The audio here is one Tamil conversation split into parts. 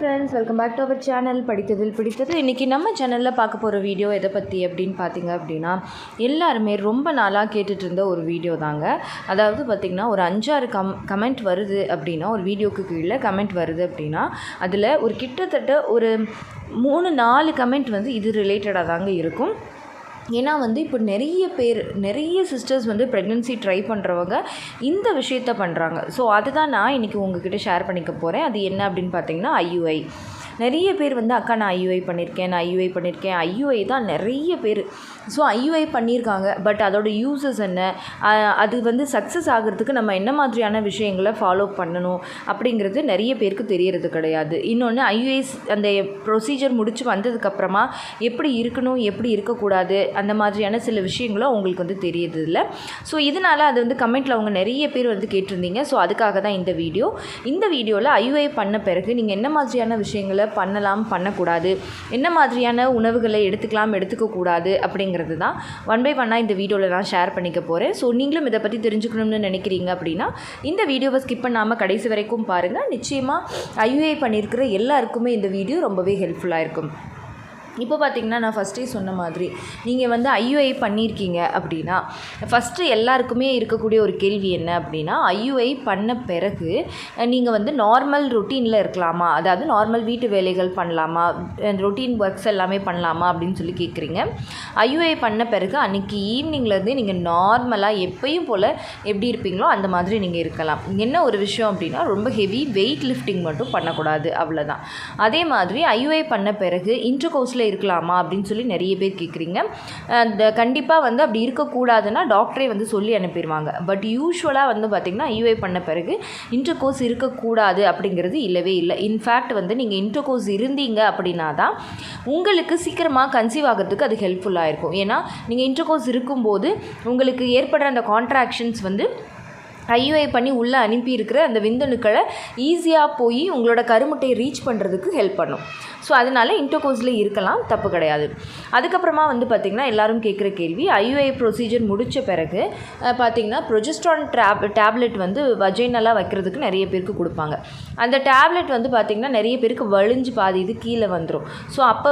Friends, welcome back to our channel படித்ததில் பிடித்தது. இன்றைக்கி நம்ம சேனலில் பார்க்க போகிற வீடியோ எதை பற்றி அப்படின்னு பார்த்தீங்க அப்படின்னா, எல்லாருமே ரொம்ப நாளாக கேட்டுட்டு இருந்த ஒரு வீடியோ தாங்க. அதாவது பார்த்திங்கன்னா, ஒரு 5-6 கமெண்ட் வருது அப்படின்னா, ஒரு வீடியோக்கு கீழே கமெண்ட் வருது அப்படின்னா, அதில் ஒரு கிட்டத்தட்ட ஒரு 3-4 கமெண்ட் வந்து இது ரிலேட்டடாக தாங்க இருக்கும். ஏன்னா இப்போ நிறைய சிஸ்டர்ஸ் ப்ரெக்னென்சி ட்ரை பண்ணுறவங்க இந்த விஷயத்த பண்ணுறாங்க. ஸோ அதுதான் நான் இன்றைக்கி உங்ககிட்ட ஷேர் பண்ணிக்க போகிறேன். அது என்ன அப்படின்னு பார்த்தீங்கன்னா, ஐயுஐ. நிறைய பேர் அக்கா நான் ஐயுஐ பண்ணியிருக்கேன். ஐயுஐ தான் நிறைய பேர். ஸோ ஐயுஐ பண்ணியிருக்காங்க. பட் அதோட யூசஸ் என்ன, அது சக்ஸஸ் ஆகிறதுக்கு நம்ம என்ன மாதிரியான விஷயங்களை ஃபாலோ பண்ணணும் அப்படிங்கிறது நிறைய பேருக்கு தெரியறது கிடையாது. இன்னொன்று, ஐயுஐஸ் அந்த ப்ரொசீஜர் முடித்து வந்ததுக்கப்புறமா எப்படி இருக்கணும், எப்படி இருக்கக்கூடாது, அந்த மாதிரியான சில விஷயங்களும் அவங்களுக்கு தெரியறது இல்லை. ஸோ இதனால் அது கமெண்ட்டில் அவங்க நிறைய பேர் கேட்டிருந்தீங்க. ஸோ அதுக்காக தான் இந்த வீடியோவில் ஐயுஐ பண்ண பிறகு நீங்கள் என்ன மாதிரியான விஷயங்களை பண்ணலாம், பண்ணக்கூடாது, என்ன மாதிரியான உணவுகளை எடுத்துக்கலாம், எடுத்துக்கக்கூடாது அப்படிங்கிறது தான் ஒன் பை ஒன்னாக இந்த வீடியோவில் நான் ஷேர் பண்ணிக்க போகிறேன். ஸோ நீங்களும் இதை பற்றி தெரிஞ்சுக்கணும்னு நினைக்கிறீங்க அப்படின்னா இந்த வீடியோவை ஸ்கிப் பண்ணாமல் கடைசி வரைக்கும் பாருங்கள். நிச்சயமாக ஐயுஐ பண்ணியிருக்கிற எல்லாருக்குமே இந்த வீடியோ ரொம்பவே ஹெல்ப்ஃபுல்லாக இருக்கும். இப்போ பார்த்திங்கன்னா, நான் ஃபஸ்ட்டே சொன்ன மாதிரி நீங்கள் ஐயுஐ பண்ணியிருக்கீங்க அப்படின்னா, ஃபஸ்ட்டு எல்லாருக்குமே இருக்கக்கூடிய ஒரு கேள்வி என்ன அப்படின்னா, ஐயுஐ பண்ண பிறகு நீங்கள் நார்மல் ரொட்டீனில் இருக்கலாமா, அதாவது நார்மல் வீட்டு வேலைகள் பண்ணலாமா, ரொட்டீன் ஒர்க்ஸ் எல்லாமே பண்ணலாமா அப்படின்னு சொல்லி கேட்குறீங்க. ஐயுஐ பண்ண பிறகு அன்றைக்கி ஈவினிங்லேருந்தே நீங்கள் நார்மலாக எப்பயும் போல் எப்படி இருப்பீங்களோ அந்த மாதிரி நீங்கள் இருக்கலாம். என்ன ஒரு விஷயம் அப்படின்னா, ரொம்ப ஹெவி வெயிட் லிஃப்டிங் மட்டும் பண்ணக்கூடாது, அவ்வளோதான். அதே மாதிரி ஐயுஐ பண்ண பிறகு இன்டர்கோர்ஸில் இருக்கலாமா அப்படின்னு சொல்லி நிறைய பேர் கேட்குறீங்க. அந்த கண்டிப்பாக அப்படி இருக்கக்கூடாதுன்னா டாக்டரே சொல்லி அனுப்பிடுவாங்க. பட் யூஸ்வலாக பார்த்திங்கன்னா, ஐயுஐ பண்ண பிறகு இன்டர்கோர்ஸ் இருக்கக்கூடாது அப்படிங்கிறது இல்லவே இல்லை. இன்ஃபேக்ட் நீங்கள் இன்டர்கோர்ஸ் இருந்தீங்க அப்படின்னா தான் உங்களுக்கு சீக்கிரமாக கன்சீவ் ஆகிறதுக்கு அது ஹெல்ப்ஃபுல்லாக இருக்கும். ஏன்னா நீங்கள் இன்டர்கோர்ஸ் இருக்கும்போது உங்களுக்கு ஏற்படுற அந்த கான்ட்ராக்ஷன்ஸ் ஐயுஐ பண்ணி உள்ளே அனுப்பியிருக்கிற அந்த விந்தணுக்களை ஈஸியாக போய் உங்களோட கருமுட்டையை ரீச் பண்ணுறதுக்கு ஹெல்ப் பண்ணும். ஸோ அதனால் இன்டர்கோர்ஸில் இருக்கலாம், தப்பு கிடையாது. அதுக்கப்புறமா பார்த்திங்கன்னா, எல்லோரும் கேட்குற கேள்வி, ஐயுஐ ப்ரொசீஜர் முடித்த பிறகு பார்த்திங்கன்னா ப்ரொஜெஸ்ட்ரான் டேப்லெட் வஜைனலாக வைக்கிறதுக்கு நிறைய பேருக்கு கொடுப்பாங்க. அந்த டேப்லெட் பார்த்திங்கன்னா நிறைய பேருக்கு வலிஞ்சு பாதி இது கீழே வந்துடும். ஸோ அப்போ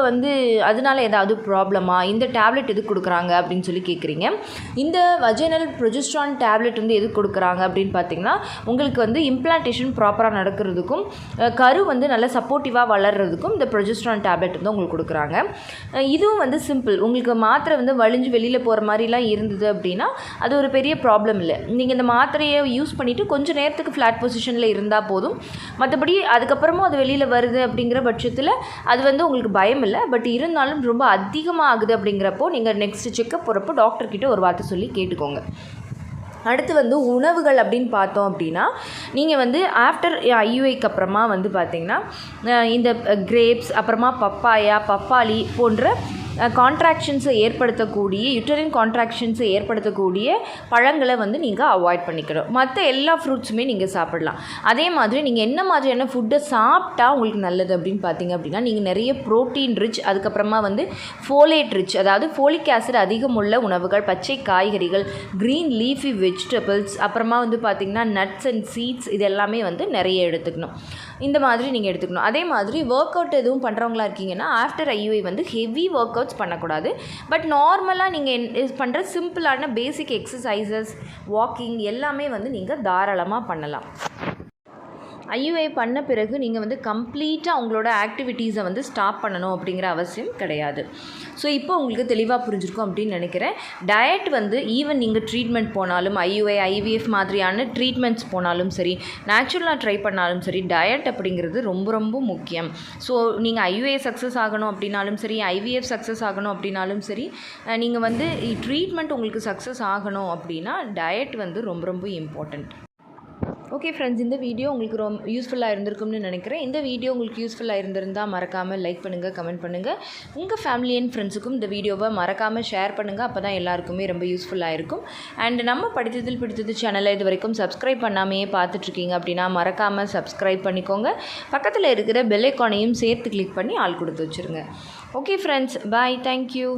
அதனால ஏதாவது ப்ராப்ளமா, இந்த டேப்லெட் எதுக்கு கொடுக்குறாங்க அப்படின்னு சொல்லி கேட்குறீங்க. இந்த வஜைனல் ப்ரொஜெஸ்ட்ரான் டேப்லெட் எதுக்கு கொடுக்குறாங்க அப்படின்னு பார்த்திங்கன்னா, உங்களுக்கு இம்ப்ளான்டேஷன் ப்ராப்பராக நடக்கிறதுக்கும் கரு நல்லா சப்போர்ட்டிவாக வளர்கிறதுக்கும் இந்த ப்ரொஜெஸ்ட்ரான் டேப்லெட் உங்களுக்கு கொடுக்குறாங்க. இதுவும் சிம்பிள். உங்களுக்கு மாத்திரை வலிஞ்சு வெளியில் போகிற மாதிரிலாம் இருந்தது அப்படின்னா அது ஒரு பெரிய ப்ராப்ளம் இல்லை. நீங்கள் இந்த மாத்திரையை யூஸ் பண்ணிவிட்டு கொஞ்சம் நேரத்துக்கு ஃப்ளாட் பொசிஷனில் இருந்தால் போதும். மற்றபடி அதுக்கப்புறமும் அது வெளியில் வருது அப்படிங்கிற பட்சத்தில் அது உங்களுக்கு பயம் இல்லை. பட் இருந்தாலும் ரொம்ப அதிகமாக ஆகுது அப்படிங்கிறப்போ நீங்கள் நெக்ஸ்ட் செக்கப் போகிறப்போ டாக்டர்கிட்ட ஒரு வார்த்தை சொல்லி கேட்டுக்கோங்க. அடுத்து உணவுகள் அப்படின்னு பார்த்தோம் அப்படின்னா, நீங்கள் ஆஃப்டர் ஐயுஐக்கு அப்புறமா பார்த்திங்கன்னா, இந்த கிரேப்ஸ், அப்புறமா பப்பாளி போன்ற கான்ட்ராக்ஷன்ஸை ஏற்படுத்தக்கூடிய யூட்டரின் கான்ட்ராக்ஷன்ஸை ஏற்படுத்தக்கூடிய பழங்களை நீங்கள் அவாய்ட் பண்ணிக்கணும். மற்ற எல்லா ஃப்ரூட்ஸுமே நீங்கள் சாப்பிடலாம். அதே மாதிரி நீங்கள் என்ன மாதிரியான ஃபுட்டை சாப்பிட்டா உங்களுக்கு நல்லது அப்படின்னு பார்த்தீங்க அப்படின்னா, நீங்கள் நிறைய ப்ரோட்டீன் ரிச், அதுக்கப்புறமா ஃபோலேட் ரிச், அதாவது ஃபோலிக் ஆசிட் அதிகம் உள்ள உணவுகள், பச்சை காய்கறிகள், க்ரீன் லீஃபி வெஜிடபிள்ஸ், அப்புறமா பார்த்திங்கன்னா நட்ஸ் அண்ட் சீட்ஸ், இது எல்லாமே நிறைய எடுத்துக்கணும். இந்த மாதிரி நீங்கள் எடுத்துக்கணும். அதே மாதிரி ஒர்க் அவுட் எதுவும் பண்ணுறவங்களா இருக்கீங்கன்னா, after IUI heavy work outs பண்ணக்கூடாது. பட் நார்மலாக நீங்கள் பண்ணுற சிம்பிளான பேசிக் எக்ஸசைசஸ், வாக்கிங் எல்லாமே நீங்கள் தாராளமாக பண்ணலாம். ஐயுஐ பண்ண பிறகு நீங்கள் கம்ப்ளீட்டாக உங்களோட ஆக்டிவிட்டீஸை ஸ்டாப் பண்ணணும் அப்படிங்கிற அவசியம் கிடையாது. ஸோ இப்போ உங்களுக்கு தெளிவாக புரிஞ்சிருக்கும் அப்படின்னு நினைக்கிறேன். டயட் ஈவன் நீங்கள் ட்ரீட்மெண்ட் போனாலும், ஐயுஐ ஐவிஎஃப் மாதிரியான ட்ரீட்மெண்ட்ஸ் போனாலும் சரி, நேச்சுரலாக ட்ரை பண்ணாலும் சரி, டயட் அப்படிங்கிறது ரொம்ப ரொம்ப முக்கியம். ஸோ நீங்கள் ஐயுஐ சக்ஸஸ் ஆகணும் அப்படின்னாலும் சரி, ஐவிஎஃப் சக்ஸஸ் ஆகணும் அப்படின்னாலும் சரி, நீங்கள் ட்ரீட்மெண்ட் உங்களுக்கு சக்ஸஸ் ஆகணும் அப்படின்னா டயட் ரொம்ப ரொம்ப இம்பார்ட்டண்ட். ஓகே ஃப்ரெண்ட்ஸ், இந்த வீடியோ உங்களுக்கு ரொம்ப யூஸ்ஃபுல்லாக இருந்திருக்கும்னு நினைக்கிறேன். இந்த வீடியோ உங்களுக்கு யூஸ்ஃபுல்லாக இருந்திருந்தால் மறக்காமல் லைக் பண்ணுங்கள், கமெண்ட் பண்ணுங்கள். உங்கள் ஃபேமிலி அண்ட் ஃப்ரெண்ட்ஸுக்கும் இந்த வீடியோவை மறக்காமல் ஷேர் பண்ணுங்கள். அப்போ தான் எல்லாருக்குமே ரொம்ப யூஸ்ஃபுல்லாக இருக்கும். அண்ட் நம்ம படித்ததில் பிடித்தது சேனலை இது வரைக்கும் சப்ஸ்கிரைப் பண்ணாமையே பார்த்துட்ருக்கீங்க அப்படின்னா மறக்காமல் சப்ஸ்கிரைப் பண்ணிக்கோங்க. பக்கத்தில் இருக்கிற பெல் ஐக்கானையும் சேர்த்து கிளிக் பண்ணி ஆள் கொடுத்து வச்சுருங்க. ஓகே ஃப்ரெண்ட்ஸ், பாய், தேங்க்யூ.